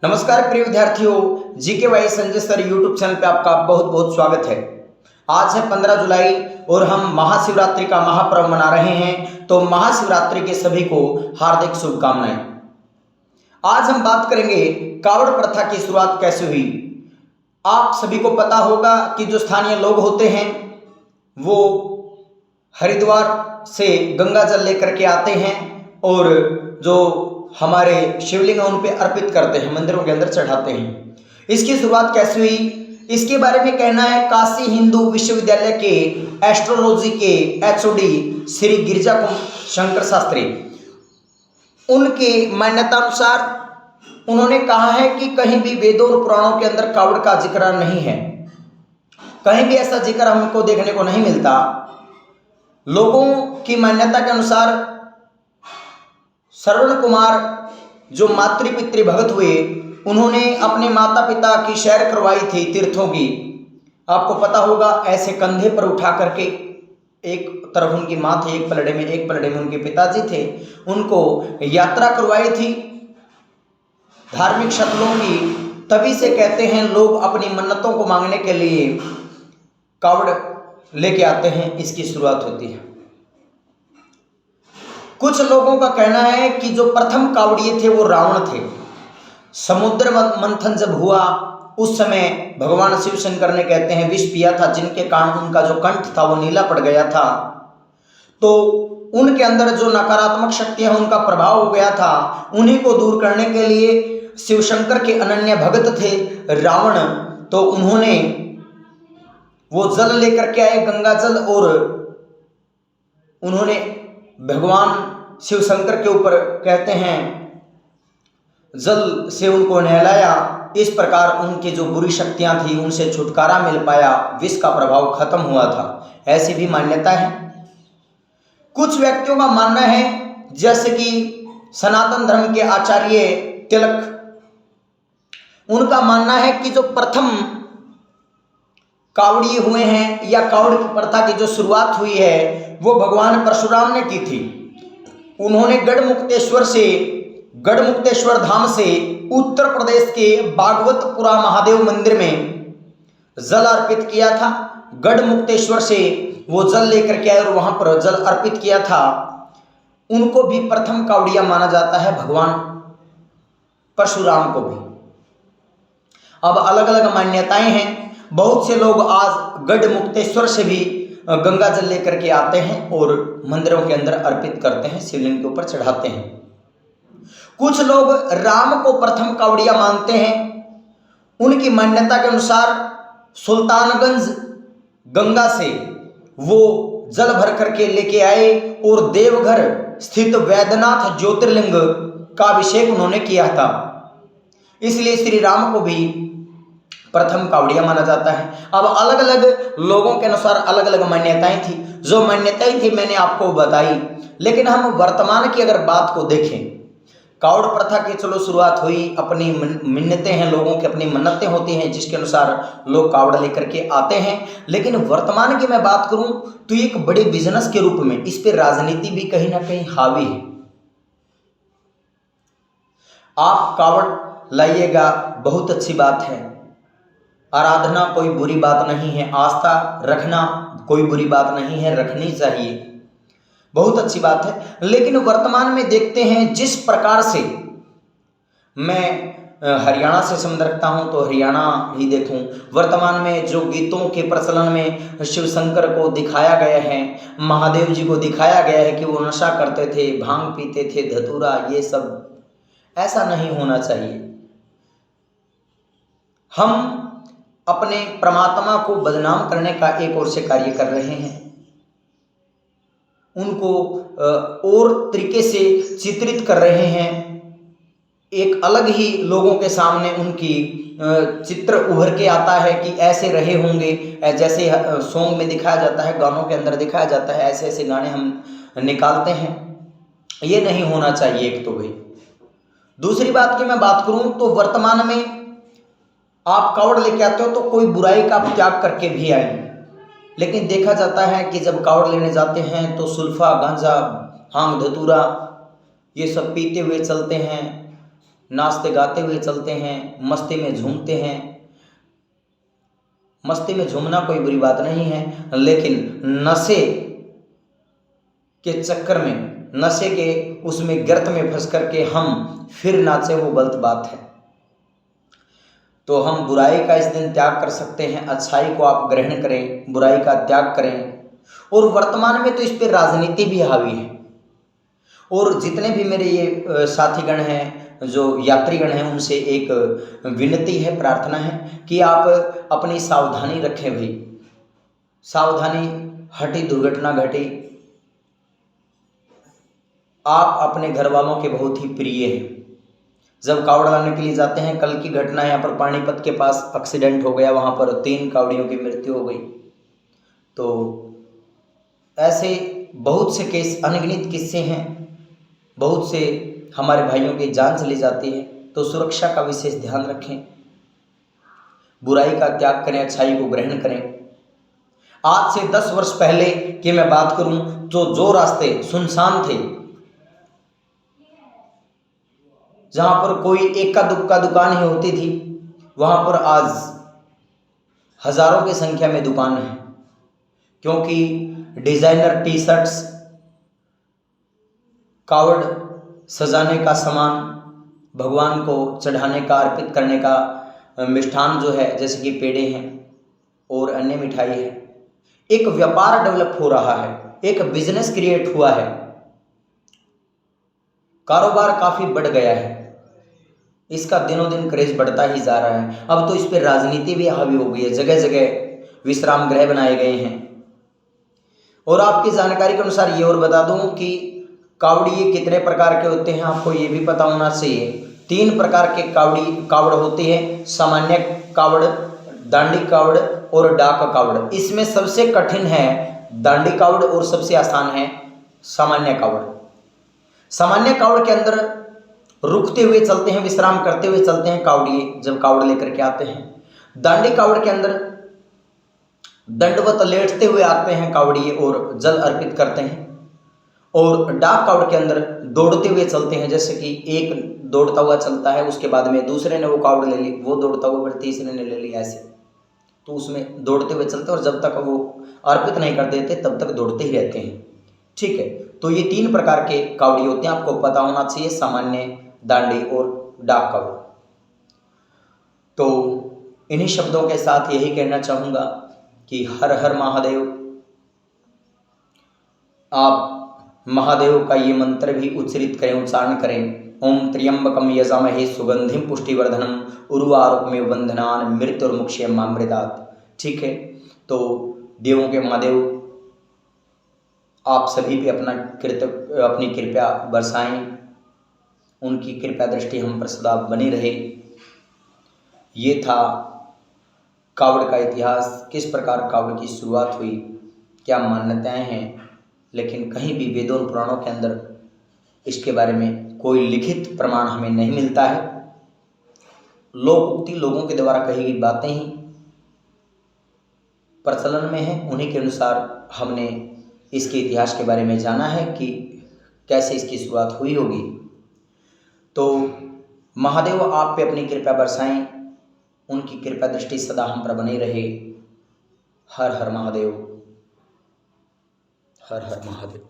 नमस्कार प्रिय विद्यार्थियों, GK by Sanjay sir YouTube channel पे आपका बहुत बहुत स्वागत है। आज है 15 जुलाई और हम महाशिवरात्रि का महापर्व मना रहे हैं। तो महाशिवरात्रि के सभी को हार्दिक शुभकामनाएं। आज हम बात करेंगे कावड़ प्रथा की शुरुआत कैसे हुई। आप सभी को पता होगा कि जो स्थानीय लोग होते हैं वो हरिद्वार से गंगा जल लेकर के आते हैं और जो हमारे शिवलिंग उन पे अर्पित करते हैं, मंदिरों के अंदर चढ़ाते हैं। इसकी शुरुआत कैसे हुई, इसके बारे में कहना है काशी हिंदू विश्वविद्यालय के एस्ट्रोलॉजी के एचओडी श्री गिरिजा शंकर शास्त्री। उनके मान्यता अनुसार उन्होंने कहा है कि कहीं भी वेदों और पुराणों के अंदर कावड़ का जिक्र नहीं है, कहीं भी ऐसा जिक्र हमको देखने को नहीं मिलता। लोगों की मान्यता के अनुसार श्रवण कुमार जो मातृपितृ भगत हुए, उन्होंने अपने माता पिता की सैर करवाई थी तीर्थों की। आपको पता होगा, ऐसे कंधे पर उठा करके, एक तरफ उनकी माँ थी, एक पलड़े में उनके पिताजी थे, उनको यात्रा करवाई थी धार्मिक स्थलों की। तभी से कहते हैं लोग अपनी मन्नतों को मांगने के लिए कावड़ लेके आते हैं, इसकी शुरुआत होती है। कुछ लोगों का कहना है कि जो प्रथम कावड़िए थे वो रावण थे। समुद्र मंथन जब हुआ उस समय भगवान शिव शंकर ने कहते हैं विष पिया था, जिनके कारण उनका जो कंठ था वो नीला पड़ गया था। तो उनके अंदर जो नकारात्मक शक्तियां उनका प्रभाव हो गया था, उन्हीं को दूर करने के लिए शिव शंकर के अनन्य भक्त थे रावण। तो उन्होंने वो जल लेकर के आए, गंगा जल, और उन्होंने भगवान शिव शंकर के ऊपर कहते हैं जल से उनको नहलाया। इस प्रकार उनकी जो बुरी शक्तियां थी उनसे छुटकारा मिल पाया, विष का प्रभाव खत्म हुआ था, ऐसी भी मान्यता है। कुछ व्यक्तियों का मानना है, जैसे कि सनातन धर्म के आचार्य तिलक, उनका मानना है कि जो प्रथम कावड़िए हुए हैं या कावड़ की प्रथा की जो शुरुआत हुई है वो भगवान परशुराम ने की थी। उन्होंने गढ़मुक्तेश्वर धाम से उत्तर प्रदेश के भागवतपुरा महादेव मंदिर में जल अर्पित किया था। गढ़मुक्तेश्वर से वो जल लेकर के आए और वहां पर जल अर्पित किया था। उनको भी प्रथम कावड़िया माना जाता है, भगवान परशुराम को भी। अब अलग अलग मान्यताएं हैं। बहुत से लोग आज गढ़मुक्तेश्वर से भी गंगा जल लेकर के आते हैं और मंदिरों के अंदर अर्पित करते हैं, शिवलिंग के ऊपर चढ़ाते हैं। कुछ लोग राम को प्रथम कावड़िया मानते हैं। उनकी मान्यता के अनुसार सुल्तानगंज गंगा से वो जल भर करके लेके आए और देवघर स्थित वैद्यनाथ ज्योतिर्लिंग का अभिषेक उन्होंने किया था। इसलिए श्री राम को भी प्रथम कावड़िया माना जाता है। अब अलग अलग लोगों के अनुसार अलग अलग मान्यताएं थी। जो मान्यताएं थी मैंने आपको बताई, लेकिन हम वर्तमान की अगर बात को देखें, कावड़ प्रथा की चलो शुरुआत हुई, अपनी मिन्नतें हैं, लोगों की अपनी मन्नतें होती हैं जिसके अनुसार लोग कावड़ लेकर के आते हैं। लेकिन वर्तमान की मैं बात करूं तो एक बड़े बिजनेस के रूप में इस पर राजनीति भी कहीं ना कहीं हावी है। आप कावड़ लाइएगा, बहुत अच्छी बात है, आराधना कोई बुरी बात नहीं है, आस्था रखना कोई बुरी बात नहीं है, रखनी चाहिए, बहुत अच्छी बात है। लेकिन वर्तमान में देखते हैं जिस प्रकार से, मैं हरियाणा से संबंध रखता हूं तो हरियाणा ही देखूं, वर्तमान में जो गीतों के प्रचलन में शिव शंकर को दिखाया गया है, महादेव जी को दिखाया गया है कि वो नशा करते थे, भांग पीते थे, धतूरा, ये सब, ऐसा नहीं होना चाहिए। हम अपने परमात्मा को बदनाम करने का एक ओर से कार्य कर रहे हैं, उनको और तरीके से चित्रित कर रहे हैं, एक अलग ही लोगों के सामने उनकी चित्र उभर के आता है कि ऐसे रहे होंगे, जैसे सॉन्ग में दिखाया जाता है, गानों के अंदर दिखाया जाता है, ऐसे ऐसे गाने हम निकालते हैं। ये नहीं होना चाहिए एक तो भाई। दूसरी बात की मैं बात करूं तो वर्तमान में आप कावड़ लेके आते हो तो कोई बुराई का त्याग करके भी आए, लेकिन देखा जाता है कि जब कावड़ लेने जाते हैं तो सुल्फा, गांजा, भांग, धतूरा ये सब पीते हुए चलते हैं। नाचते गाते हुए चलते हैं, मस्ती में झूमते हैं। मस्ती में झूमना कोई बुरी बात नहीं है, लेकिन नशे के चक्कर में, नशे के उसमें गर्त में फंस करके हम फिर नाचे, वो गलत बात है। तो हम बुराई का इस दिन त्याग कर सकते हैं, अच्छाई को आप ग्रहण करें, बुराई का त्याग करें। और वर्तमान में तो इस पर राजनीति भी हावी है। और जितने भी मेरे ये साथीगण हैं, जो यात्रीगण हैं, उनसे एक विनती है, प्रार्थना है कि आप अपनी सावधानी रखें भाई। सावधानी हटी दुर्घटना घटी। आप अपने घर वालों के बहुत ही प्रिय हैं। जब कावड़ लाने के लिए जाते हैं, कल की घटना यहाँ पर पानीपत के पास एक्सीडेंट हो गया, वहाँ पर 3 कावड़ियों की मृत्यु हो गई। तो ऐसे बहुत से केस, अनगिनत किस्से हैं, बहुत से हमारे भाइयों की जान चली जाती है। तो सुरक्षा का विशेष ध्यान रखें, बुराई का त्याग करें, अच्छाई को ग्रहण करें। आज से 10 वर्ष पहले की मैं बात करूं तो जो रास्ते सुनसान थे, जहां पर कोई एक्का दुक्का दुकान ही होती थी, वहां पर आज हजारों की संख्या में दुकान है। क्योंकि डिजाइनर टी शर्ट्स, कावड़ सजाने का सामान, भगवान को चढ़ाने का, अर्पित करने का मिष्ठान जो है, जैसे कि पेड़े हैं और अन्य मिठाई है, एक व्यापार डेवलप हो रहा है, एक बिजनेस क्रिएट हुआ है, कारोबार काफी बढ़ गया है। इसका दिनों दिन क्रेज बढ़ता ही जा रहा है। अब तो इस पर राजनीति भी हावी हो गई है, जगह जगह विश्राम गृह बनाए गए हैं। और आपकी जानकारी के अनुसार ये और बता दूं कि कावड़िए कितने प्रकार के होते हैं, आपको ये भी पता होना चाहिए। 3 प्रकार के कावड़ होते हैं, सामान्य कावड़, दांडी कावड़ और डाक कावड़। इसमें सबसे कठिन है दांडी कावड़ और सबसे आसान है सामान्य कावड़। सामान्य कावड़ के अंदर रुकते हुए चलते हैं, विश्राम करते हुए चलते हैं कावड़िए जब कावड़ लेकर के आते हैं। दांडी कावड़ के अंदर दंडवत लेटते हुए आते हैं कावड़िए और जल अर्पित करते हैं। और डाक कावड़ के अंदर दौड़ते हुए चलते हैं, जैसे कि एक दौड़ता हुआ चलता है, उसके बाद में दूसरे ने वो कावड़ ले ली, वो दौड़ता हुआ फिर तीसरे ने ले ली, ऐसे। तो उसमें दौड़ते हुए चलते और जब तक वो अर्पित नहीं कर देते तब तक दौड़ते ही रहते हैं। ठीक है, तो ये 3 प्रकार के कावड़ी होते हैं, आपको पता होना चाहिए, सामान्य, दांडी और डाक कावड़। तो इन्हीं शब्दों के साथ यही कहना चाहूँगा कि हर हर महादेव। आप महादेव का ये मंत्र भी उच्चरित करें, उच्चारण करें। ओम त्र्यंबकम यजामहे सुगंधिम पुष्टिवर्धनम उर्वारुकमेव वंदनान मृत्युर्मुक्षयमामृतात्। ठीक है, तो देवों के महादेव आप सभी पे अपनी कृपा बरसाएं, उनकी कृपा दृष्टि हम पर सदा बनी रहे। ये था कावड़ का इतिहास, किस प्रकार कावड़ की शुरुआत हुई, क्या मान्यताएं हैं। लेकिन कहीं भी वेदों और पुराणों के अंदर इसके बारे में कोई लिखित प्रमाण हमें नहीं मिलता है। लोकोक्ति, लोगों के द्वारा कही गई बातें ही प्रचलन में हैं, उन्हीं के अनुसार हमने इसके इतिहास के बारे में जाना है कि कैसे इसकी शुरुआत हुई होगी। तो महादेव आप पे अपनी कृपा बरसाएं, उनकी कृपा दृष्टि सदा हम पर बनी रहे। हर हर महादेव, हर हर महादेव।